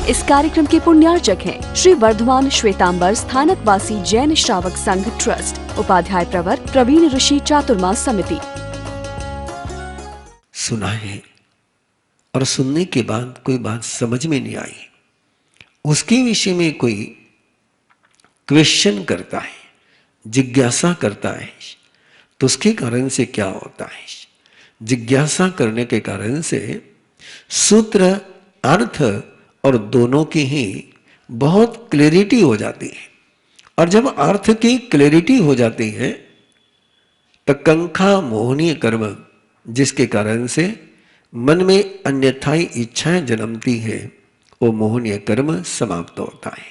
इस कार्यक्रम के पुण्यार्चक हैं श्री वर्धमान श्वेतांबर स्थानकवासी जैन श्रावक संघ ट्रस्ट, उपाध्याय प्रवर प्रवीण ऋषि चातुर्मास समिति। सुना है और सुनने के बाद कोई बात समझ में नहीं आई, उसके विषय में कोई क्वेश्चन करता है, जिज्ञासा करता है, तो उसके कारण से क्या होता है? जिज्ञासा करने के कारण से सूत्र, अर्थ और दोनों की ही बहुत क्लैरिटी हो जाती है। और जब अर्थ की क्लैरिटी हो जाती है तो कंखा मोहनीय कर्म, जिसके कारण से मन में अन्यथाई इच्छाएं जन्मती है, वो मोहनीय कर्म समाप्त होता है।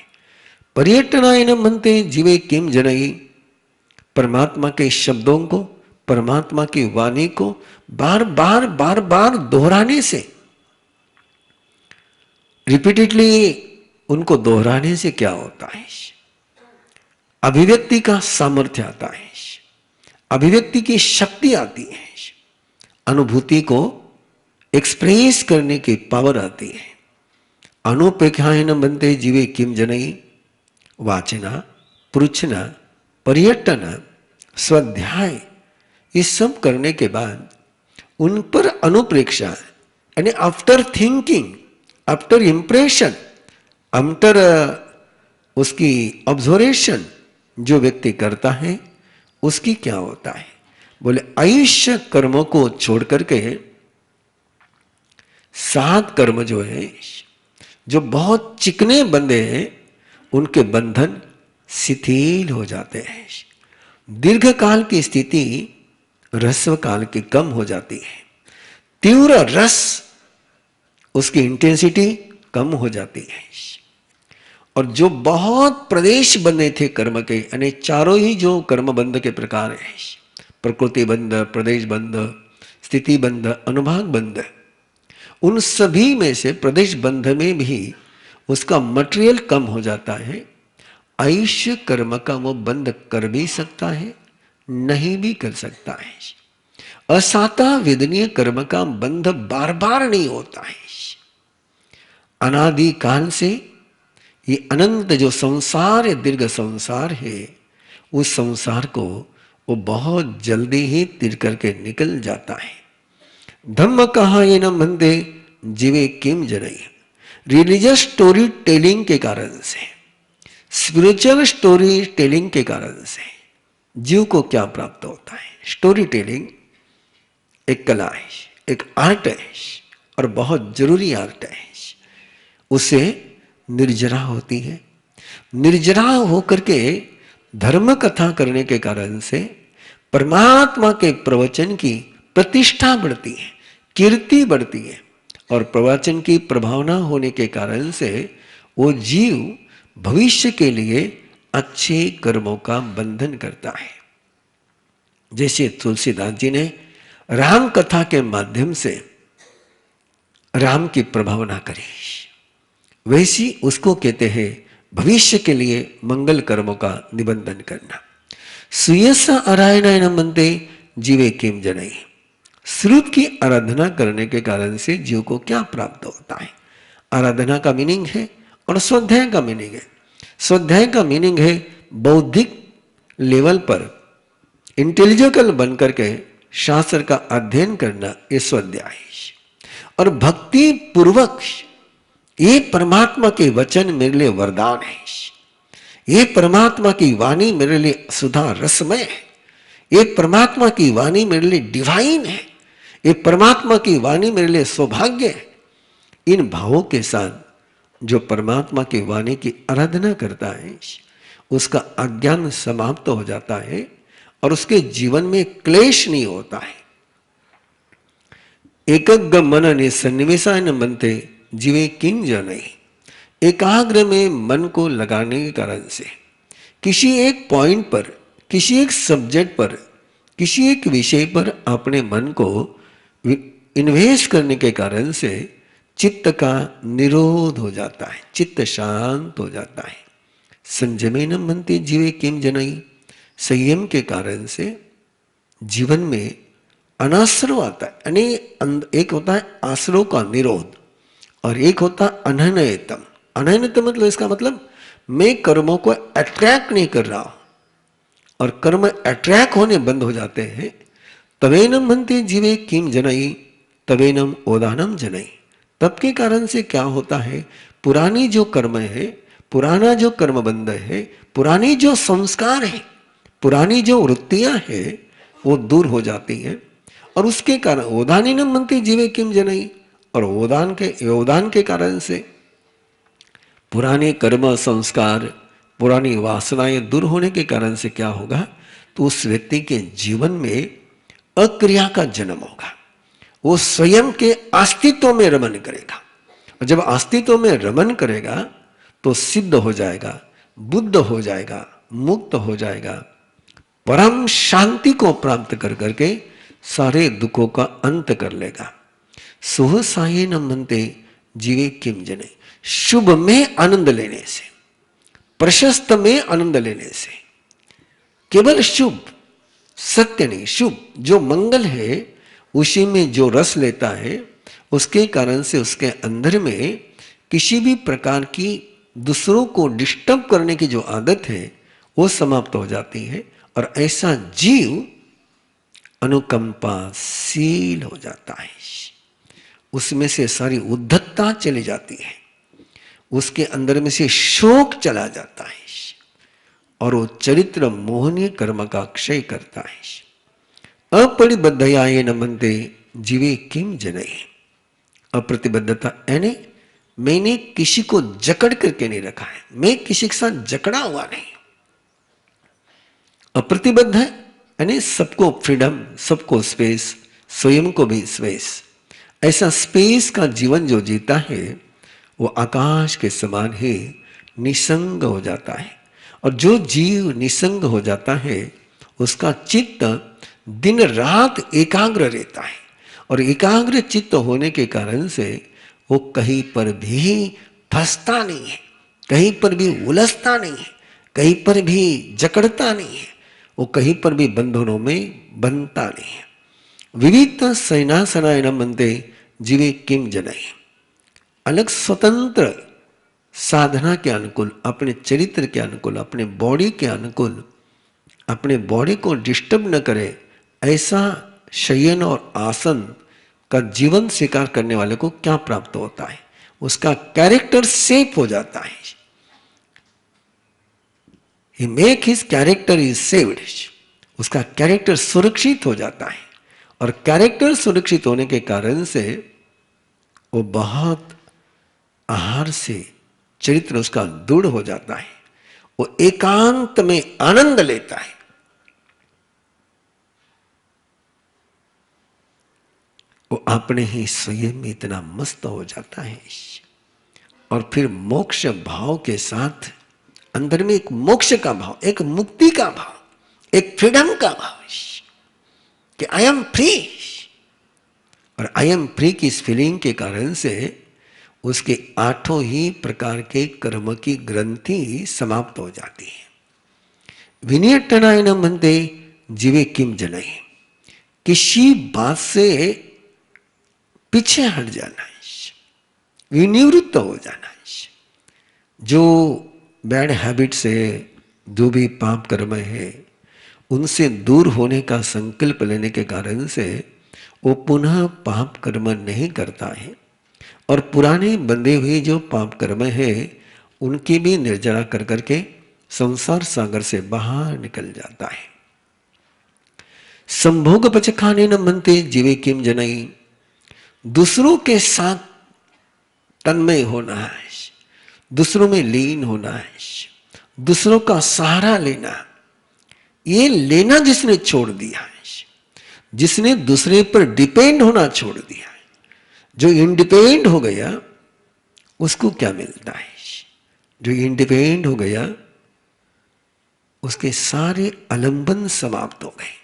पर्यटनाय न मनते जीवे किम जनई, परमात्मा के शब्दों को, परमात्मा की वाणी को बार बार दोहराने से, रिपीटेडली उनको दोहराने से क्या होता है? अभिव्यक्ति का सामर्थ्य आता है, अभिव्यक्ति की शक्ति आती है, अनुभूति को एक्सप्रेस करने की पावर आती है। अनुपेक्षाएं न बनते जीवे किम जनई, वाचना, पृच्छना, पर्यटन, स्वाध्याय, ये सब करने के बाद उन पर अनुप्रेक्षा यानी after thinking, after impression, after उसकी ऑब्जर्वेशन जो व्यक्ति करता है, उसकी क्या होता है? बोले आयुष्य कर्मों को छोड़ करके 7 कर्म जो है, जो बहुत चिकने बंधे हैं, उनके बंधन शिथिल हो जाते हैं। दीर्घ काल की स्थिति ह्रस्व काल की कम हो जाती है। तीव्र रस, उसकी इंटेंसिटी कम हो जाती है। और जो बहुत प्रदेश बंधे थे कर्म के, यानी चारों ही जो कर्म बंध के प्रकार हैं, प्रकृति बंध, प्रदेश बंध, स्थिति बंध, अनुभाग बंध, उन सभी में से प्रदेश बंध में भी उसका मटेरियल कम हो जाता है। आयुष्य कर्म का वो बंध कर भी सकता है, नहीं भी कर सकता है। असाता वेदनीय कर्म का बंध बार बार नहीं होता है। अनादि काल से ये अनंत जो संसार है, दीर्घ संसार है, उस संसार को वो बहुत जल्दी ही तीर करके निकल जाता है। धम्म कहा ये न मंदे जीवे किम जनई, रिलीजियस स्टोरी टेलिंग के कारण से, स्पिरिचुअल स्टोरी टेलिंग के कारण से जीव को क्या प्राप्त होता है? स्टोरी टेलिंग एक कला है, एक आर्ट है, और बहुत जरूरी आर्ट है। उसे निर्जरा होती है। निर्जरा होकर के धर्म कथा करने के कारण से परमात्मा के प्रवचन की प्रतिष्ठा बढ़ती है, कीर्ति बढ़ती है, और प्रवचन की प्रभावना होने के कारण से वो जीव भविष्य के लिए अच्छे कर्मों का बंधन करता है। जैसे तुलसीदास जी ने राम कथा के माध्यम से राम की प्रभावना करी, वैसी उसको कहते हैं भविष्य के लिए मंगल कर्मों का निबंधन करना। सुयस आरायणाय न मनते जीवे किम जनई, श्रुत की आराधना करने के कारण से जीव को क्या प्राप्त होता है? आराधना का मीनिंग है और स्वाध्याय का मीनिंग है। स्वाध्याय का मीनिंग है बौद्धिक लेवल पर इंटेलिजिकल बनकर के शास्त्र का अध्ययन करना, ये स्वाध्याय। और भक्ति पूर्वक ये परमात्मा के वचन मेरे लिए वरदान है, ये परमात्मा की वाणी मेरे लिए सुधा रसमय है, ये परमात्मा की वाणी मेरे लिए डिवाइन है, ये परमात्मा की वाणी मेरे लिए सौभाग्य है। इन भावों के साथ जो परमात्मा की वाणी की आराधना करता है, उसका अज्ञान समाप्त हो जाता है और उसके जीवन में क्लेश नहीं होता है। एकग्र मन निसन्निवेशाय न बनते जीवे किम जनई, एकाग्र में मन को लगाने के कारण से किसी एक पॉइंट पर, किसी एक सब्जेक्ट पर, किसी एक विषय पर अपने मन को इन्वेस्ट करने के कारण से चित्त का निरोध हो जाता है, चित्त शांत हो जाता है। संयमे न मनते जीवे किम जनई, संयम के कारण से जीवन में अनाश्रव आता है, यानी एक होता है आश्रव का निरोध और एक होता है अनहनयतम, अनयनत मतलब इसका मतलब मैं कर्मों को अट्रैक्ट नहीं कर रहा हूं, और कर्म अट्रैक्ट होने बंद हो जाते हैं। तवेनम भन्ते जीवे किम जनई तवेनम ओदानम जनई। तब के कारण से क्या होता है, पुरानी जो कर्म है, पुराना जो कर्म बंध है, पुरानी जो संस्कार है, पुरानी जो वृत्तियां हैं, वो दूर हो जाती हैं। और उसके कारण ओदानिनम भन्ते जीवे किम जनई, और ओदान के कारण से पुराने कर्म संस्कार, पुरानी वासनाएं दूर होने के कारण से क्या होगा, तो उस व्यक्ति के जीवन में अक्रिया का जन्म होगा। वो स्वयं के अस्तित्व में रमन करेगा, और जब अस्तित्व में रमन करेगा तो सिद्ध हो जाएगा, बुद्ध हो जाएगा, मुक्त हो जाएगा, परम शांति को प्राप्त कर करके सारे दुखों का अंत कर लेगा। सुह साये न मनते जीवे किम जने। शुभ में आनंद लेने से, प्रशस्त में आनंद लेने से, केवल शुभ, सत्य नहीं, शुभ जो मंगल है उसी में जो रस लेता है, उसके कारण से उसके अंदर में किसी भी प्रकार की दूसरों को डिस्टर्ब करने की जो आदत है वो समाप्त हो जाती है, और ऐसा जीव अनुकंपाशील हो जाता है। उसमें से सारी उद्धतता चली जाती है, उसके अंदर में से शोक चला जाता है, और वो चरित्र मोहनीय कर्म का क्षय करता है। अपरिबद्धयाये न मनते जीवे किम जने। अप्रतिबद्धता यानी मैंने किसी को जकड़ करके नहीं रखा है, मैं किसी के साथ जकड़ा हुआ नहीं। अप्रतिबद्ध है यानी सबको फ्रीडम, सबको स्पेस, स्वयं को भी स्पेस। ऐसा स्पेस का जीवन जो जीता है वो आकाश के समान ही निसंग हो जाता है। और जो जीव निसंग हो जाता है उसका चित्त दिन रात एकाग्र रहता है, और एकाग्र चित्त होने के कारण से वो कहीं पर भी फंसता नहीं है, कहीं पर भी उलझता नहीं है, कहीं पर भी जकड़ता नहीं है, वो कहीं पर भी बंधनों में बंधता नहीं है। विविध सैनासनाय न मनते जीवे किम जनई। अलग स्वतंत्र साधना के अनुकूल, अपने चरित्र के अनुकूल, अपने बॉडी के अनुकूल, अपने बॉडी को डिस्टर्ब न करे ऐसा शयन और आसन का जीवन स्वीकार करने वाले को क्या प्राप्त होता है, उसका कैरेक्टर सेफ हो जाता है। He make his character is saved. उसका कैरेक्टर सुरक्षित हो जाता है, और कैरेक्टर सुरक्षित होने के कारण से वो बहुत आहार से चरित्र उसका दृढ़ हो जाता है, वो एकांत में आनंद लेता है। वो अपने ही स्वयं में इतना मस्त हो जाता है, और फिर मोक्ष भाव के साथ अंदर में एक मोक्ष का भाव, एक मुक्ति का भाव, एक फ्रीडम का भाव कि आई एम फ्री। और आई एम फ्री की इस फीलिंग के कारण से उसके आठों ही प्रकार के कर्म की ग्रंथि समाप्त हो जाती है। विनियटनाय न मनते जीवे किम जनई। किसी बात से पीछे हट जाना है, विनिवृत्त हो जाना है। जो बैड हैबिट्स है, जो भी पाप कर्म है, उनसे दूर होने का संकल्प लेने के कारण से वो पुनः पाप कर्म नहीं करता है, और पुराने बंधे हुए जो पाप कर्म है उनकी भी निर्जरा कर करके संसार सागर से बाहर निकल जाता है। संभोग पचखाने न मनते जीवे किम जनई। दूसरों के साथ तन्मय होना है, दूसरों में लीन होना है, दूसरों का सहारा लेना, ये लेना जिसने छोड़ दिया है, जिसने दूसरे पर डिपेंड होना छोड़ दिया है, जो इंडिपेंडेंट हो गया उसको क्या मिलता है? जो इंडिपेंडेंट हो गया उसके सारे आलंबन समाप्त हो गए,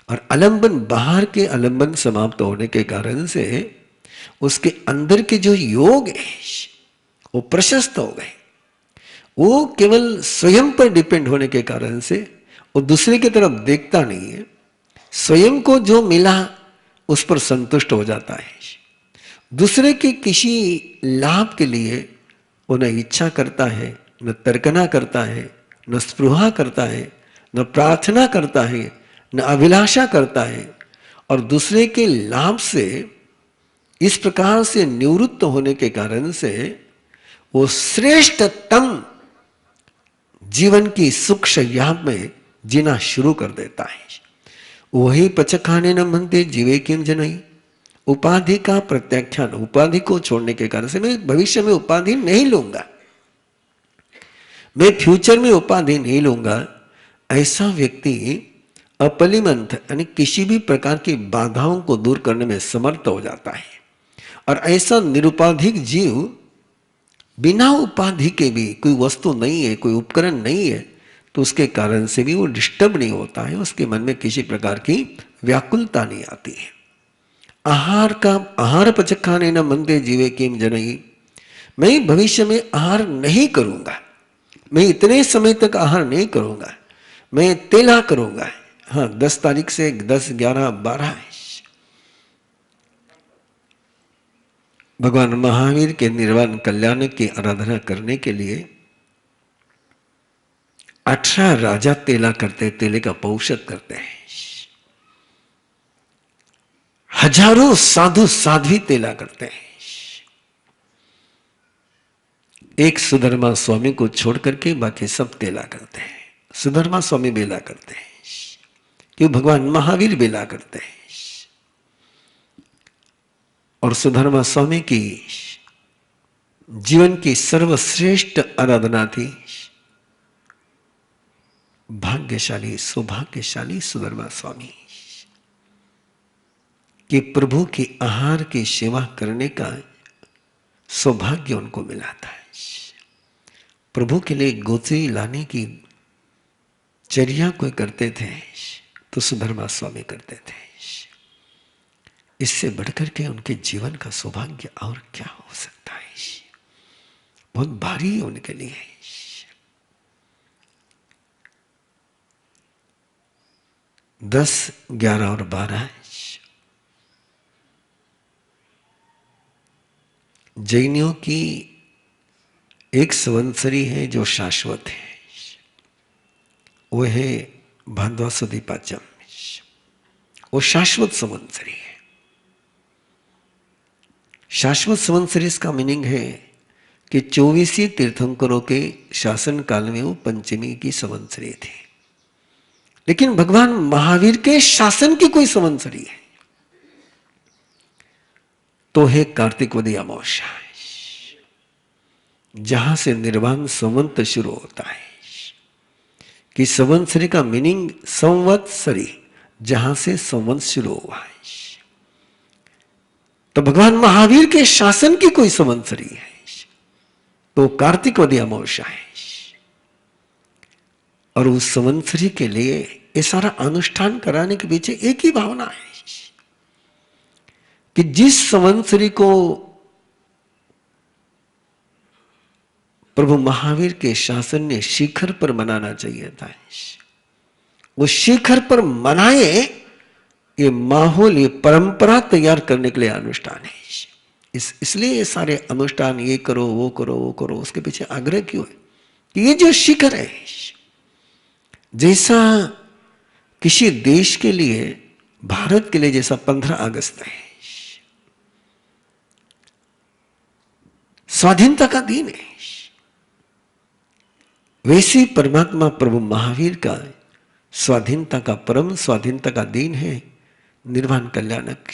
और आलंबन, बाहर के आलंबन समाप्त होने के कारण से उसके अंदर के जो योग है वो प्रशस्त हो गए। वो केवल स्वयं पर डिपेंड होने के कारण से वो दूसरे की तरफ देखता नहीं है, स्वयं को जो मिला उस पर संतुष्ट हो जाता है। दूसरे के किसी लाभ के लिए वो न इच्छा करता है, न तर्कना करता है, न स्पृहा करता है, न प्रार्थना करता है, न अभिलाषा करता है, और दूसरे के लाभ से इस प्रकार से निवृत्त होने के कारण से वो श्रेष्ठतम जीवन की सुख शय्या में जीना शुरू कर देता है। वही पचखाने न मनते जीवे किम जनई, उपाधि का प्रत्याख्यान, उपाधि को छोड़ने के कारण से मैं भविष्य में उपाधि नहीं लूंगा, मैं फ्यूचर में उपाधि नहीं लूंगा, ऐसा व्यक्ति अपलिमंथ यानी किसी भी प्रकार की बाधाओं को दूर करने में समर्थ हो जाता है। और ऐसा निरुपाधिक जीव बिना उपाधि के भी, कोई वस्तु नहीं है, कोई उपकरण नहीं है, तो उसके कारण से भी वो डिस्टर्ब नहीं होता है, उसके मन में किसी प्रकार की व्याकुलता नहीं आती है। आहार पचखाने न मनते जीवे किम जनई, मैं भविष्य में आहार नहीं करूंगा, मैं इतने समय तक आहार नहीं करूंगा, मैं तेला करूंगा। हाँ, 10 तारीख से 10, 11, 12 भगवान महावीर के निर्वाण कल्याण की आराधना करने के लिए 18 राजा तेला करते, तेले का पौषध करते हैं। हजारों साधु साध्वी तेला करते हैं। एक सुधर्मा स्वामी को छोड़ करके बाकी सब तेला करते हैं। सुधर्मा स्वामी बेला करते हैं, क्यों? भगवान महावीर बेला करते हैं। और सुधर्मा स्वामी की जीवन की सर्वश्रेष्ठ आराधना थी भाग्यशाली, सौभाग्यशाली सुधर्मा स्वामी कि प्रभु की आहार की सेवा करने का सौभाग्य उनको मिला था। प्रभु के लिए गोचरी लाने की चर्या कोई करते थे तो सुधर्मा स्वामी करते थे। इससे बढ़कर के उनके जीवन का सौभाग्य और क्या हो सकता है? बहुत भारी है उनके लिए। 10, 11 और 12 जैनियों की एक संवत्सरी है जो शाश्वत है, वो है भाद्रपद पाचम, वो शाश्वत संवत्सरी है। शाश्वत संवत्सरी इसका मीनिंग है कि 24 तीर्थंकरों के शासन काल में वो पंचमी की संवत्सरी थी, लेकिन भगवान महावीर के शासन की कोई संवत्सरी है तो है कार्तिकवदी अमावस्या, जहां से निर्वाण संवत शुरू होता है। कि संवत्सरी का मीनिंग संवत्सरी, जहां से संवत शुरू हुआ है। तो भगवान महावीर के शासन की कोई संवत्सरी है तो कार्तिकवदी अमावस्या है। और उस संवत्सरी के लिए ये सारा अनुष्ठान कराने के पीछे एक ही भावना है कि जिस संवत्सरी को प्रभु महावीर के शासन ने शिखर पर मनाना चाहिए था, वो शिखर पर मनाए, ये माहौल, ये परंपरा तैयार करने के लिए अनुष्ठान है। इसलिए ये सारे अनुष्ठान, ये करो वो करो वो करो, उसके पीछे आग्रह क्यों है कि ये जो शिखर है, जैसा किसी देश के लिए, भारत के लिए जैसा 15 अगस्त है, स्वाधीनता का दिन है, वैसे परमात्मा प्रभु महावीर का स्वाधीनता का, परम स्वाधीनता का दिन है निर्वाण कल्याणक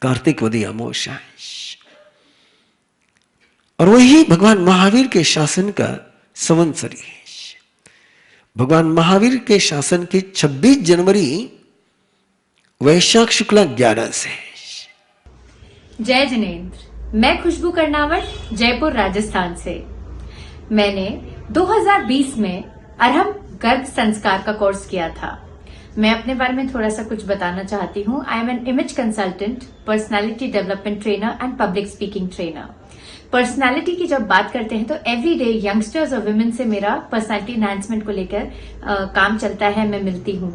कार्तिकवदी अमावस्या। और वही भगवान महावीर के शासन का संवत्सरी है। भगवान महावीर के शासन की 26 जनवरी वैशाख शुक्ला 11 से। जय जिनेंद्र, मैं खुशबू कर्नावट, जयपुर राजस्थान से। मैंने 2020 में अरहम गर्भ संस्कार का कोर्स किया था। मैं अपने बारे में थोड़ा सा कुछ बताना चाहती हूँ। I am an image consultant, personality development trainer and public speaking trainer. Personality की जब बात करते हैं तो एवरी डे यंगस्टर्स और वुमेन से मेरा पर्सनालिटी एनहांसमेंट को लेकर काम चलता है, मैं मिलती हूँ।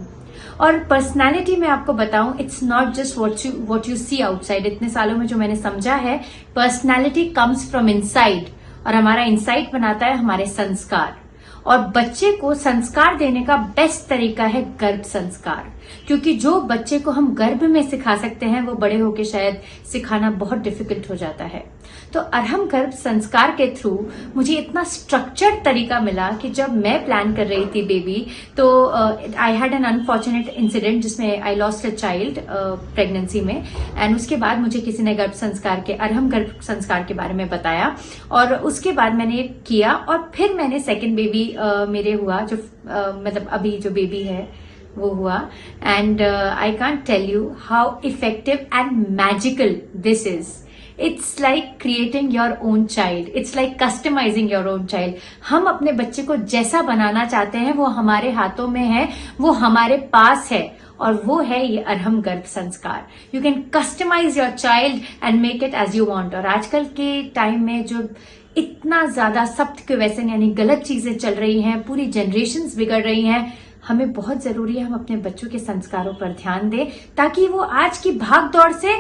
और पर्सनालिटी में आपको बताऊं, it's not just what you see outside. इतने सालों में जो मैंने समझा है, पर्सनालिटी कम्स फ्रॉम इनसाइड और हमारा इंसाइट बनाता है हमारे संस्कार। और बच्चे को संस्कार देने का बेस्ट तरीका है गर्भ संस्कार, क्योंकि जो बच्चे को हम गर्भ में सिखा सकते हैं वो बड़े होके शायद सिखाना बहुत डिफिकल्ट हो जाता है। तो अरहम गर्भ संस्कार के थ्रू मुझे इतना स्ट्रक्चर्ड तरीका मिला कि जब मैं प्लान कर रही थी बेबी, तो I had an unfortunate incident जिसमें I lost a child pregnancy में, एंड उसके बाद मुझे किसी ने गर्भ संस्कार के अरहम गर्भ संस्कार के बारे में बताया, और उसके बाद मैंने किया, और फिर मैंने सेकेंड बेबी मेरे हुआ, जो मतलब अभी जो बेबी है वो हुआ। And I can't tell you how effective and magical this is. It's like creating your own child, it's like customizing your own child. हम अपने बच्चे को जैसा बनाना चाहते हैं वो हमारे हाथों में है, वो हमारे पास है, और वो है ये Arham Garbh Sanskar. You can customize your child and make it as you want. और आजकल के टाइम में जो इतना ज्यादा सख्त के व्यसन यानी गलत चीजें चल रही हैं, पूरी जनरेशन्स बिगड़ रही हैं, हमें बहुत जरूरी है हम अपने बच्चों के संस्कारों पर ध्यान दें, ताकि वो आज की भाग दौड़ से,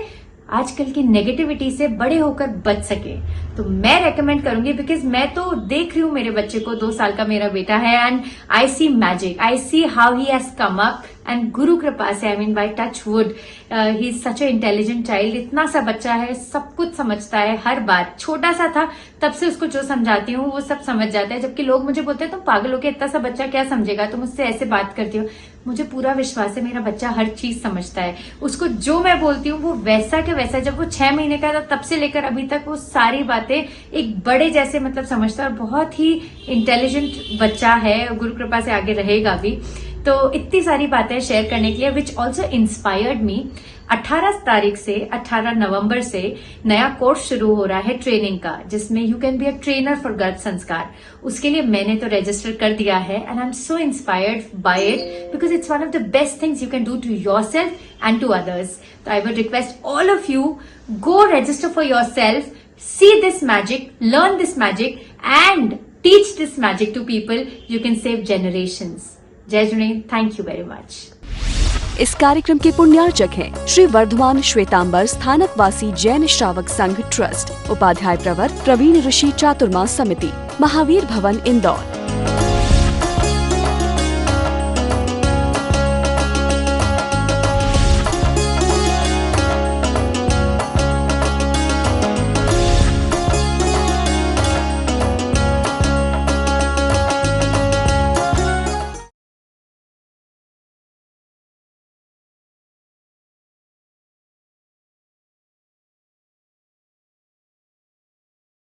आजकल की नेगेटिविटी से बड़े होकर बच सके। तो मैं रेकमेंड करूंगी, बिकॉज मैं तो देख रही हूँ मेरे बच्चे को, 2 साल का मेरा बेटा है, and I see magic, I see how he has come up, and गुरु कृपा से, I mean by touch wood, he is such a intelligent child. इतना सा बच्चा है, सब कुछ समझता है, हर बात। छोटा सा था तब से उसको जो समझाती हूँ वो सब समझ जाता है, जबकि लोग मुझे बोलते हैं तुम पागल हो के, इतना सा बच्चा क्या समझेगा, तुम मुझसे ऐसे बात करती हो। मुझे पूरा विश्वास है मेरा बच्चा हर चीज समझता है, उसको जो मैं बोलती हूँ वो वैसा के वैसा। जब वो 6 महीने का था तब से लेकर अभी तक वो सारी बातें एक बड़े जैसे मतलब समझता है, और बहुत ही इंटेलिजेंट बच्चा है, गुरु कृपा से आगे रहेगा भी। तो इतनी सारी बातें शेयर करने के लिए, विच ऑल्सो इंस्पायर्ड मी। 18 नवंबर से नया कोर्स शुरू हो रहा है ट्रेनिंग का, जिसमें you can be a trainer for गर्भ संस्कार। उसके लिए मैंने तो रजिस्टर कर दिया है, and I am so inspired by it, because it's one of the best things you can do to yourself and to others. तो I would request all of you, go register for yourself, see this magic, learn this magic, and teach this magic to people. You can save generations. जय Junaid, thank you very much. इस कार्यक्रम के पुण्यार्चक हैं श्री वर्धमान श्वेतांबर स्थानकवासी जैन श्रावक संघ trust, Upadhyay प्रवर प्रवीण ऋषि चातुर्मास समिति, महावीर भवन, इंदौर।